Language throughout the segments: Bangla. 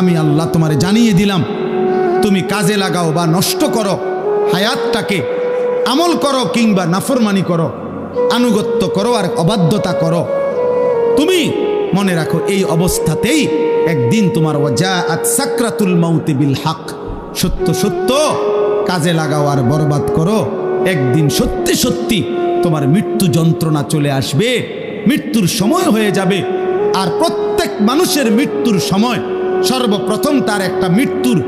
আমি আল্লাহ তোমারে জানিয়ে দিলাম, তুমি কাজে লাগাও বা নষ্ট করো হায়াতটাকে, আমল করো কিংবা নাফরমানি করো, আনুগত্য করো আর অবাধ্যতা করো, তুমি মনে রাখো এই অবস্থাতেই একদিন তোমার ওয়াজাআত সাকরাতুল মাউতি বিল হক, সত্য সত্য কাজে লাগাও আর বরবাদ করো, একদিন সত্যি সত্যি তোমার মৃত্যু যন্ত্রণা চলে আসবে, মৃত্যুর সময় হয়ে যাবে। আর প্রত্যেক মানুষের মৃত্যুর সময় সর্বপ্রথম তার একটা মৃত্যুর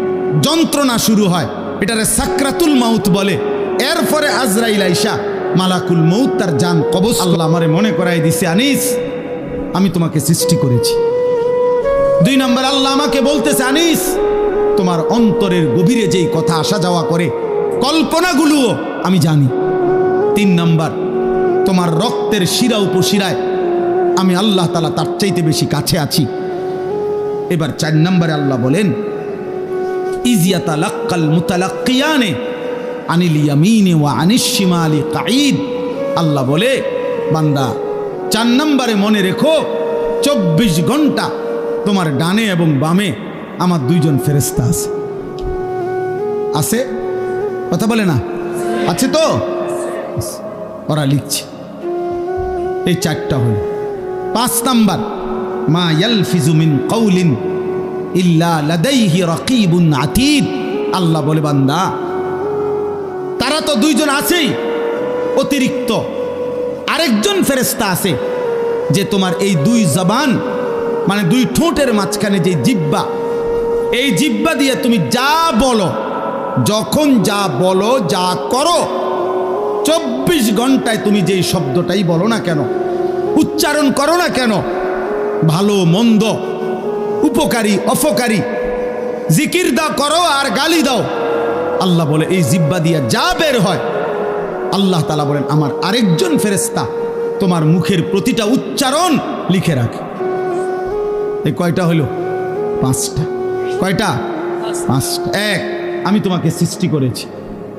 যন্ত্রণা শুরু হয়, এটারে সাকরাতুল মাউত বলে। এরপরে আজরাইল আইসা মালাকুল মউত তার জান কবজ। আল্লাহ আমারে মনে করাই দিছে, আনিস আমি তোমাকে সৃষ্টি করেছি। 2 নম্বর আল্লাহ আমাকে বলতেছে, আনিস তোমার অন্তরের গভীরে যেই কথা আসা যাওয়া করে কল্পনাগুলোও আমি জানি। 3 নম্বর তোমার রক্তের শিরা উপশিরায় আমি আল্লাহ তাআলা তার চাইতে বেশি কাছে আছি। এবার 4 নম্বরে আল্লাহ বলেন, ইজিয়াতালাক্কাল মুতালাক্কিয়ানে আনিল ইয়ামিনি ওয়া আনিশ শিমালি কাঈদ। আল্লাহ বলে, বান্দা 4 নম্বরে মনে রেখো 24 ঘন্টা তোমার ডানে এবং বামে আমার 2 জন ফেরেশতা আছে। আছে? কথা বলে না? আছে তো? ওরা লিখছে। এই 4টা হল। 5 নম্বর, মা ইয়ালফিজু মিন কাউলিন ইল্লা লাদাইহি রাকিবুন আতীদ। আল্লাহ বলে, বান্দা তারা তো 2 জন আছেই, অতিরিক্ত আরেকজন ফেরেশতা আছে যে তোমার এই 2 জবান মানে 2 ঠোঁটের মাঝখানে যে জিহ্বা, এই জিহ্বা দিয়ে তুমি যা বলো, যখন যা বলো, যা করো, 24 ঘন্টায় তুমি যেই শব্দটাই বলো না কেন, উচ্চারণ করো না কেন, ভালো মন্দ, উপকারী অপকারী, জিকির দাও করো আর গালি দাও, আল্লাহ বলে এই জিহ্বা দিয়ে যা বের হয়, আল্লাহ তাআলা বলেন আমার আরেকজন ফেরেশতা তোমার মুখের প্রতিটা উচ্চারণ লিখে রাখে। এই কয়টা হলো? 5টা। কয়টা? 5টা। 1, আমি তোমাকে সৃষ্টি করেছি,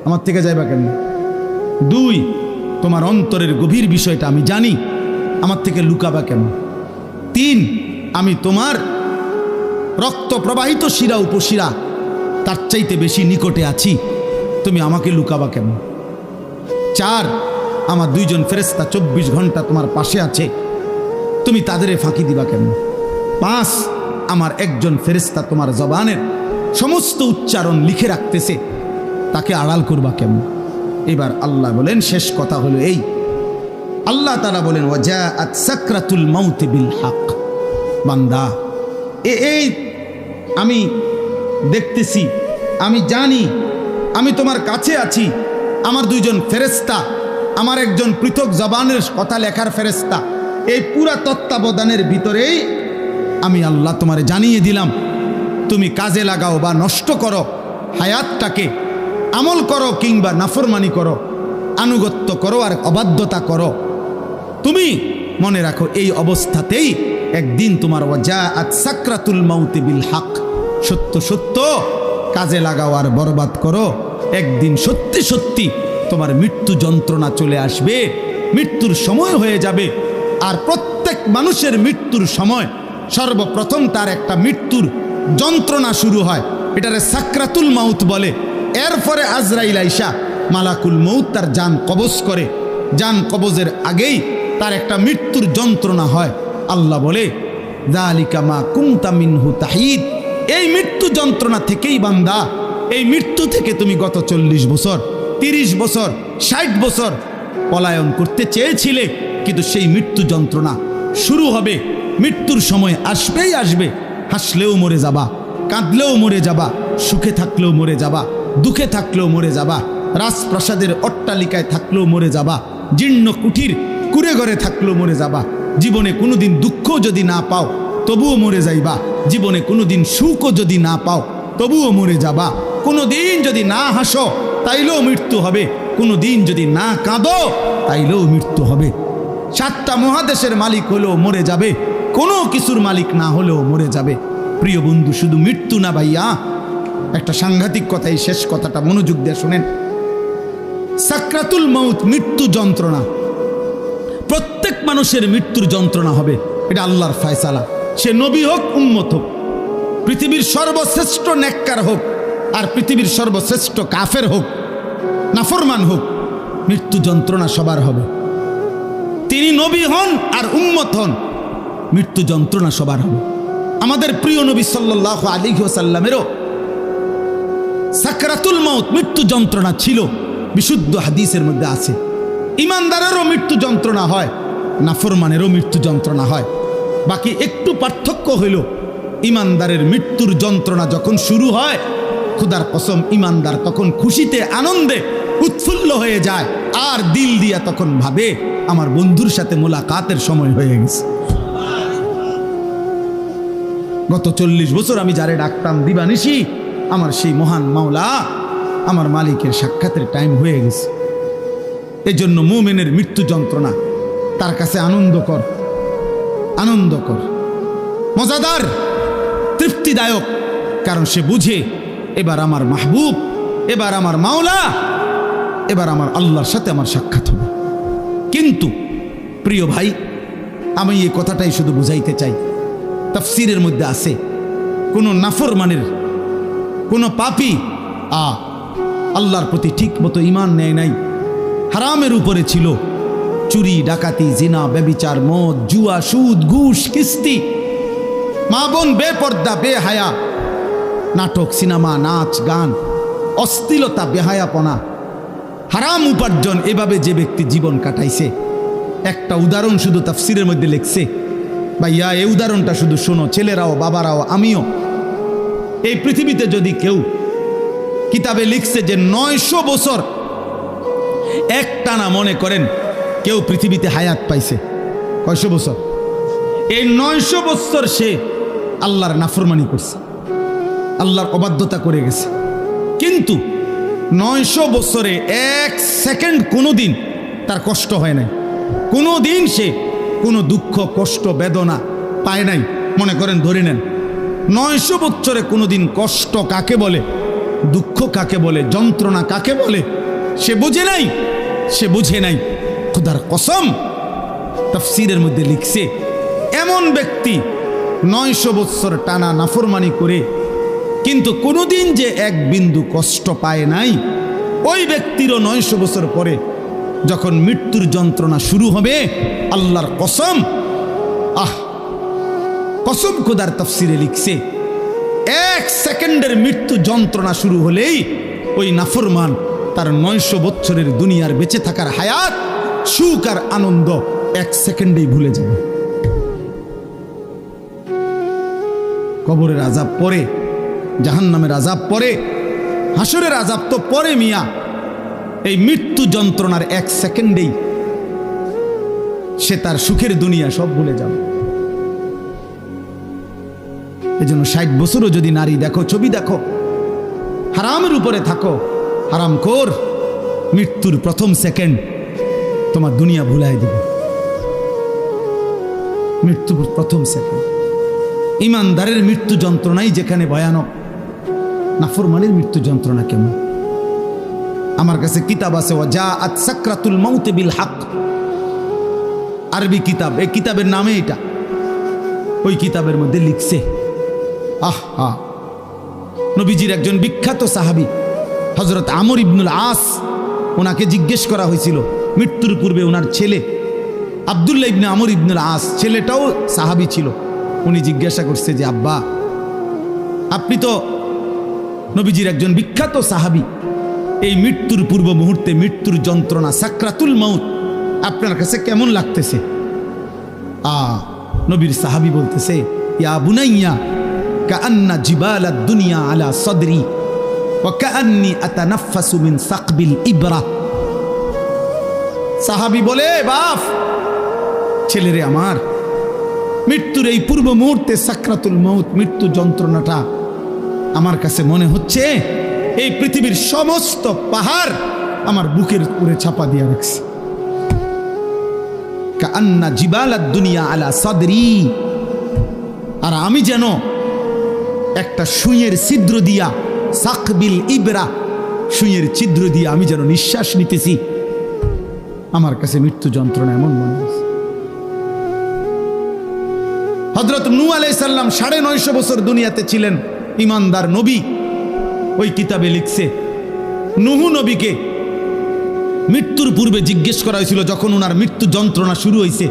আমার থেকে যাইবা কেন? 2, তোমার অন্তরের গভীর বিষয়টা আমি জানি, আমার থেকে লুকাবা কেন? 3, আমি তোমার রক্ত প্রবাহিত শিরা উপশিরা তার চাইতে বেশি নিকটে আছি, তুমি আমাকে লুকাবা কেন? 4, আমার 2 জন ফেরেশতা 24 ঘন্টা তোমার পাশে আছে, তুমি তাদের ফাঁকি দিবা কেন? 5, আমার একজন ফেরেশতা তোমার জবানের সমস্ত উচ্চারণ লিখে রাখতেছে, তাকে আড়াল করবা কেমন? এবার আল্লাহ বলেন, শেষ কথা হলো এই, আল্লাহ তাআলা বলেন, ওয়াজাআত সাকরাতুল মাউতি বিল হক। বান্দা এই আমি দেখতেছি, আমি জানি, আমি তোমার কাছে আছি, আমার 2 জন ফেরেশতা, আমার একজন পৃথক জবানের কথা লেখার ফেরেশতা, এই পুরা তত্ত্বাবধানের ভিতরেই আমি আল্লাহ তোমারে জানিয়ে দিলাম, তুমি কাজে লাগাও বা নষ্ট করো হায়াতটাকে, আমল করো কিংবা নাফরমানি করো, আনুগত্য করো আর অবাধ্যতা করো, তুমি মনে রাখো এই অবস্থাতেই একদিন তোমার ওয়াজাআত সাকরাতুল মাউতি বিল হক, সত্য সত্য কাজে লাগাও আর বরবাদ করো, একদিন সত্যি সত্যি তোমার মৃত্যু যন্ত্রণা চলে আসবে, মৃত্যুর সময় হয়ে যাবে। আর প্রত্যেক মানুষের মৃত্যুর সময় সর্বপ্রথম তার একটা মৃত্যুর যন্ত্রণা শুরু হয়, এটারে সাকরাতুল মাউত বলে। এরপরে আজরাইল আইসা মালাকুল মউত তার জান কবজ করে, জান কবজের আগেই তার একটা মৃত্যুর যন্ত্রণা হয়। আল্লাহ বলে, যালিকা মা কুনতা মিনহু তাহিদ। এই মৃত্যু যন্ত্রণা থেকেই বান্দা, এই মৃত্যু থেকে তুমি গত 40 বছর, 30 বছর, 60 বছর পলায়ন করতে চেয়েছিলে, কিন্তু সেই মৃত্যু যন্ত্রণা শুরু হবে, মৃত্যুর সময় আসবেই আসবে। হাসলেও মরে যাবা, কাঁদলেও মরে যাবা, সুখে থাকলেও মরে যাবা, দুঃখে থাকলেও মরে যাবা, রাজপ্রাসাদের অট্টালিকায় থাকলেও মরে যাবা, জীর্ণ কুঠির কুড়ে ঘরে থাকলেও মরে যাবা। জীবনে কোনোদিন দুঃখ যদি না পাও তবুও মরে যাইবা, জীবনে কোনোদিন সুখও যদি না পাও তবুও মরে যাবা, কোনোদিন যদি না হাসো তাইলেও মৃত্যু হবে, কোনোদিন যদি না কাঁদো তাইলেও মৃত্যু হবে। 7টা মহাদেশের মালিক হলেও মরে যাবে, কোনো কিছুর মালিক না হলেও মরে যাবে। প্রিয় বন্ধু, শুধু মৃত্যু না ভাইয়া, একটা সাংঘাতিক কথা, এই শেষ কথাটা মনোযোগ দিয়ে শুনেন। সাকরাতুল মাউত মৃত্যু যন্ত্রণা, প্রত্যেক মানুষের মৃত্যুর যন্ত্রণা হবে, এটা আল্লাহর ফয়সালা, সে নবী হোক উম্মত হোক। পৃথিবীর সর্বশ্রেষ্ঠ নেককার হোক আর পৃথিবীর সর্বশ্রেষ্ঠ কাফের হোক, নাফরমান হোক, মৃত্যু যন্ত্রণা সবার হবে। তিনি নবী হন আর উম্মত হন, মৃত্যু যন্ত্রণা সবার হবে। আমাদের প্রিয় নবী সাল্লাল্লাহু আলাইহি ওয়াসাল্লামেরও সাকরাতুল মাউত মৃত্যু যন্ত্রণা ছিল, বিশুদ্ধ হাদিসের মধ্যে আছে। ইমানদারেরও মৃত্যু যন্ত্রণা হয়, নাফরমানেরও মৃত্যু যন্ত্রণা হয়। বাকি একটু পার্থক্য হইল, ইমানদারের মৃত্যুর যন্ত্রণা যখন শুরু হয়, খুদার কসম ইমানদার তখন খুশিতে আনন্দে উৎফুল্ল হয়ে যায়, আর দিল দিয়া তখন ভাবে আমার বন্ধুর সাথে মোলাকাতের সময় হয়ে গেছে। গত 40 বছর আমি যারে ডাকতাম দিবানিশি, আমার সেই মহান মাওলা, আমার মালিকের সাক্ষাতের টাইম হয়ে গেছে। এই জন্য মুমিনের মৃত্যু যন্ত্রণা তার কাছে আনন্দকর, আনন্দকর, মজাদার, তৃপ্তিদায়ক। কারণ সে বুঝে এবার আমার মাহবুব, এবার আমার মাওলা, এবার আমার আল্লাহর সাথে আমার সাক্ষাৎ হবে। কিন্তু প্রিয় ভাই, আমি এই কথাটাই শুধু বুঝাইতে চাই, তাফসীরের মধ্যে আছে কোনো নাফরমানের, কোনো পাপী আল্লাহর প্রতি ঠিক মতো ঈমান নেয় নাই, হারামের উপরে ছিল, চুরি, ডাকাতি, জিনা, ব্যভিচার, মদ, জুয়া, সুদ, ঘুষ, কিস্তি, মা বোন বেপর্দা, বেহায়া, নাটক, সিনেমা, নাচ, গান, অশ্লীলতা, বেহায়াপনা, হারাম উপার্জন, এভাবে যে ব্যক্তি জীবন কাটাইছে, একটা উদাহরণ শুধু তাফসীরের মধ্যে লিখছে। ভাইয়া, এই উদাহরণটা শুধু শোনো, ছেলেরাও, বাবারাও, আমিও। এই পৃথিবীতে যদি কেউ, কিতাবে লিখছে যে 900 বছর একটানা, মনে করেন কেউ পৃথিবীতে হায়াত পাইছে, কয়শো বছর? এই 900 বছর সে আল্লাহর নাফরমানি করছে, আল্লাহর অবাধ্যতা করে গেছে। কিন্তু 900 বছরে 1 সেকেন্ড কোনোদিন তার কষ্ট হয় নাই, কোনোদিন সে কোনো দুঃখ, কষ্ট, বেদনা পায় নাই। মনে করেন, ধরে নেন 900 বছরে কোনোদিন কষ্ট কাকে বলে, দুঃখ কাকে বলে, যন্ত্রণা কাকে বলে সে বুঝে নাই, সে বুঝে নাই। খুদার কসম, তাফসীরের মধ্যে লিখছে, এমন ব্যক্তি 900 বছর টানা নাফরমানি করে কিন্তু কোনোদিন যে এক বিন্দু কষ্ট পায় নাই, ওই ব্যক্তিরও 900 বছর পরে যখন মৃত্যুর যন্ত্রণা শুরু হবে, আল্লাহর কসম, কসম খোদার তাফসীরে লিখছে, 1 সেকেন্ডের মৃত্যু যন্ত্রণা শুরু হলেই ওই নাফরমান তার 900 বছরের দুনিয়ার বেঁচে থাকার হায়াত, সুখ আর আনন্দ 1 সেকেন্ডেই ভুলে যাবে। কবরের আযাব পরে, জাহান্নামের আযাব পরে, হাসরের আযাব তো পরে মিয়া। এই মৃত্যু যন্ত্রণার 1 সেকেন্ডেই সে তার সুখের দুনিয়া সব ভুলে যাবে। এজন্য 60 বছরও যদি নারী দেখো, ছবি দেখো, হারামের উপরে থাকো, হারামখোর, মৃত্যুর প্রথম সেকেন্ড তোমার দুনিয়া ভুলাই দেবে। মৃত্যুর প্রথম সেকেন্ড। ইমানদারের মৃত্যু যন্ত্রণাই যেখানে ভয়ানক, নাফরমানের মৃত্যু যন্ত্রণা কেমন? আমার কাছে কিতাব আছে, ওয়াজাআত সাকরাতুল মাউত বিল হক, আরবি কিতাব, এই কিতাবের নামে এটা। ওই কিতাবের মধ্যে লিখছে, নবীজির একজন বিখ্যাত সাহাবী হযরত আমর ইবনুল আস, ওনাকে জিজ্ঞেস করা হয়েছিল মৃত্যুর পূর্বে, ওনার ছেলে আব্দুল্লাহ ইবনে আমর ইবনুল আস, ছেলেটাও সাহাবী ছিল। উনি জিজ্ঞাসা করছে যে, আব্বা, আপনি তো নবীজির একজন বিখ্যাত সাহাবী, এই মৃত্যুর পূর্ব মুহূর্তে মৃত্যুর যন্ত্রণা, সাকরাতুল মাউত আপনার কাছে কেমন লাগতেছে? নবীর সাহাবী বলতেছে, ইয়া বুনাইয়া কাআন্না জিবালাদ দুনিয়া আলা সাদরি ওয়া কাআন্নি আতানাফাসু মিন সাকবিল ইবরা। সাহাবী বলে, বাপ, ছেলেরে আমার, মৃত্যুর এই পূর্ব মুহূর্তে সাকরাতুল মাউত, মৃত্যু যন্ত্রণাটা আমার কাছে মনে হচ্ছে এই পৃথিবীর সমস্ত পাহাড় আমার বুকের উপরে চাপা দিয়ে রাখছে। কাআন্না জিবালাদ দুনিয়া আলা সাদরি, আর আমি যেন একটা সুইয়ের ছিদ্র দিয়া, সাকবিল ইবরা, সুইয়ের ছিদ্র দিয়ে আমি যেন নিঃশ্বাস নিতেছি। আমার কাছে মৃত্যু যন্ত্রণা এমন মনে হচ্ছে। হযরত নূহ আলাইহিস সালাম 950 বছর দুনিয়াতে ছিলেন, ইমানদার নবী। ওই কিতাবে লিখছে নূহ নবীকে মৃত্যুর পূর্বে জিজ্ঞেস করা হয়েছিল, যখন ওনার মৃত্যু যন্ত্রণা শুরু হয়েছে,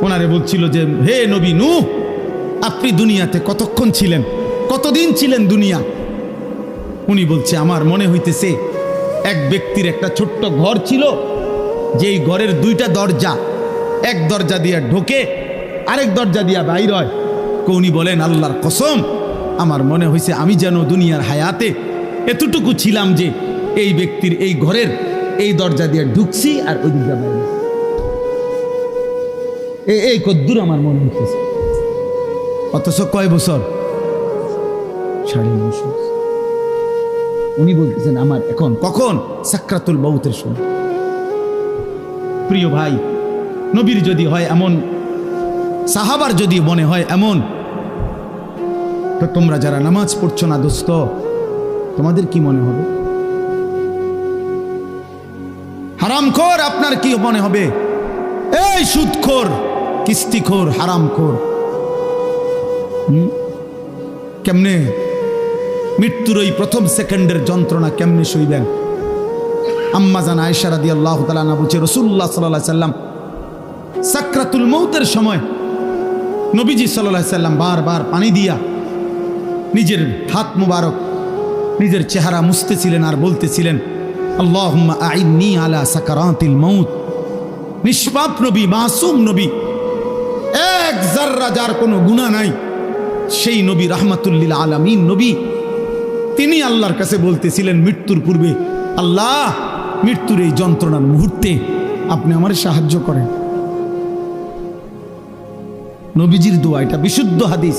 ওনারে বলছিল যে হে নবী নূহ, আপনি দুনিয়াতে কতক্ষণ ছিলেন, কতদিন ছিলেন দুনিয়া? উনি বলছে আমার মনে হইতেছে এক ব্যক্তির একটা ছোট্ট ঘর ছিল, যেই ঘরের 2টা দরজা, এক দরজা দিয়া ঢোকে, আরেক দরজা দিয়া বাইর হয়। উনি বলেন আল্লাহর কসম, আমার মনে হয়েছে আমি যেন দুনিয়ার হায়াতে এতটুকু ছিলাম যে এই ব্যক্তির এই ঘরের এই দরজা দিয়ে ঢুকছি আর ওই দিকটা বাইরে, এই কদ্দুর আমার মনে হইতেছে। অথচ কয় বছর? 9.5 বছর। উনি বলতেছেন আমার এখন কখন? সাকরাতুল মউতের সময়। প্রিয় ভাই, নবীর যদি হয় এমন, সাহাবার যদি মনে হয় এমন, তো তোমরা যারা নামাজ পড়ছো না দোস্ত, তোমাদের কি মনে হবে? হারামখোর আপনার কি মনে হবে? এই সুদখোর, কিস্তিখোর, হারামখোর, কেমনে মৃত্যুর ওই প্রথম সেকেন্ডের যন্ত্রণা কেমনে সইবেন? আম্মা জান আয়েশা রাদিয়াল্লাহু তাআলা আনহা বলছে রাসূলুল্লাহ সাল্লাল্লাহু আলাইহি সাল্লাম সাকরাতুল মউতের সময় নবীজি সাল্লাল্লাহু আলাইহি সাল্লাম বারবার পানি দিয়া নিজের হাত মুবারক নিজের চেহারা মুছতেছিলেন আর বলতেছিলেন আল্লাহুম্মা আইন্নি আলা সাকারাতিল মউত। নিষ্পাপ নবী, মাসুম নবী, এক যাররা যার কোনো গুনাহ নাই, সেই নবী রাহমাতুল লিল আলামিন নবী, তিনি আল্লাহর কাছে বলতেছিলেন মৃত্যুর পূর্বে, আল্লাহ মৃত্যুর এই যন্ত্রণার মুহূর্তে আপনি আমার সাহায্য করেন। নবীজির দোয়া, এটা বিশুদ্ধ হাদিস।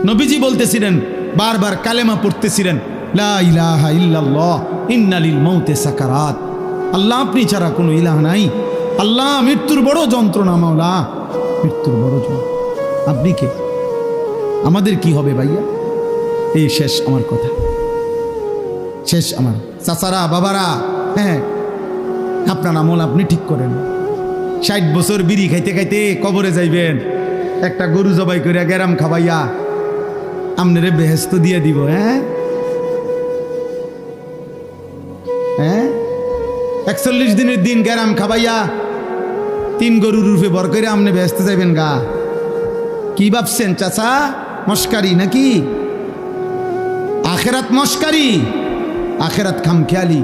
নবীজি বলতেছিলেন, বারবার কালেমা পড়তেছিলেন, লা ইলাহা ইল্লাল্লাহ ইন্না লিল মাউতি সাকারাত। আল্লাহ আপনি ছাড়া কোনো ইলাহ নাই, আল্লাহ মৃত্যুর বড় যন্ত্রণা, মাওলা মৃত্যুর বড় যন্ত্রণা। আপনি কে? আমাদের কি হবে ভাইয়া? এই শেষ আমার কথা, শেষ আমার চাচারা, বাবারা, হ্যাঁ আপনার আমল আপনি ঠিক করেন। 60 বছর বিড়ি খাইতে খাইতে কবরে যাইবেন, একটা গরু জবাই করিয়া গেরাম খাবাইয়া আপনারে বেহেস্ত দিয়ে দিব। হ্যাঁ হ্যাঁ 41 দিনের দিন গেরাম খাবাইয়া 3 গরুর রূপে বর করে আপনি বেহেস্তে যাইবেন গা। কি ভাবছেন চাচা? মস্কারি নাকি? আখেরাত মস্কারি, আখেরাত খামখেয়ালি।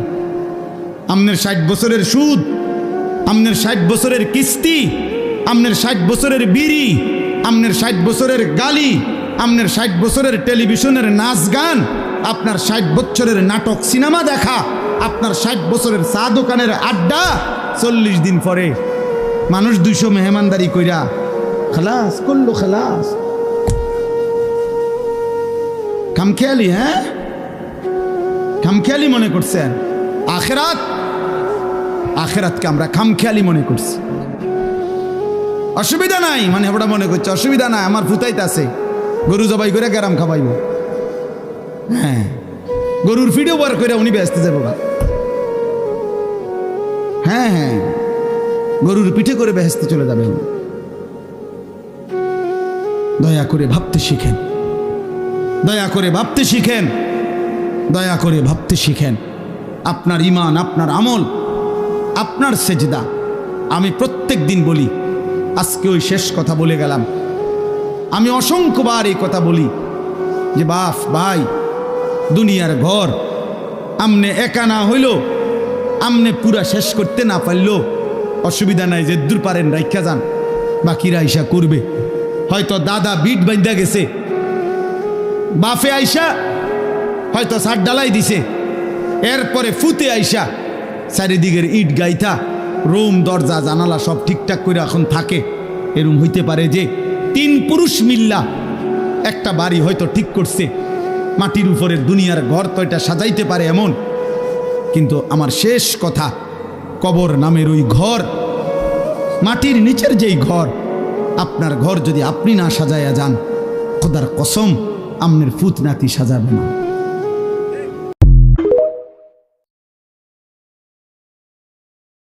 আপনার 60 বছরের সুদ, আপনার 60 বছরের কিস্তি, আপনার 60 বছরের বিড়ি, আপনার 60 বছরের গালি, আপনার 60 বছরের টেলিভিশনের নাচ গান, আপনার 60 বছরের নাটক সিনেমা দেখা, আপনার 60 বছরের চা দোকানের আড্ডা, 40 দিন পরে মানুষ 200 মেহমানদারি কইরা খালাস করলো, খালাস। খামখেয়ালি, হ্যাঁ খামখেয়ালি মনে করছেন। আখেরাত, আখেরাতকে আমরা খামখেয়ালি মনে করছি। অসুবিধা নাই, মানে ওটা মনে করছে অসুবিধা নাই, আমার ফুতাইতে আছে, গরু জবাই করে গেরাম খাবাইব। হ্যাঁ গরুর ভিডিও বার করে উনি ব্যস্ত যাবো। হ্যাঁ হ্যাঁ গরুর পিঠে করে বেহেস্তে চলে যাবে। দয়া করে ভাবতে শিখেন, দয়া করে ভাবতে শিখেন, দয়া করে ভাবতে শিখেন। আপনার ঈমান, আপনার আমল, আপনার সেজদা। আমি প্রত্যেক দিন বলি, আজকে ওই শেষ কথা বলে গেলাম। আমি অসংখ্যবার এই কথা বলি যে বাপ ভাই, দুনিয়ার ঘর আমনে একা না হইল, আমনে পুরা শেষ করতে না পারলো অসুবিধা নাই, যে দূর পারেন রাইখা যান, বাকিরা আইসা করবে। হয়তো দাদা বিট বাঁধা গেছে, বাফে আইসা হয়তো ছাদ ডালাই দিছে, এরপরে ফুতে আইসা চারিদিকের ইট গাইথা রুম দরজা জানালা সব ঠিকঠাক করে এখন থাকে। এরম হইতে পারে যে 3 পুরুষ মিল্লা একটা বাড়ি হয়তো ঠিক করছে, মাটির উপরের দুনিয়ার ঘর তো এটা সাজাইতে পারে এমন। কিন্তু আমার শেষ কথা, কবর নামের ওই ঘর, মাটির নিচের যেই ঘর, আপনার ঘর যদি আপনি না সাজাইয়া যান, খোদার কসম আপনার ফুত নাতি সাজাবে না।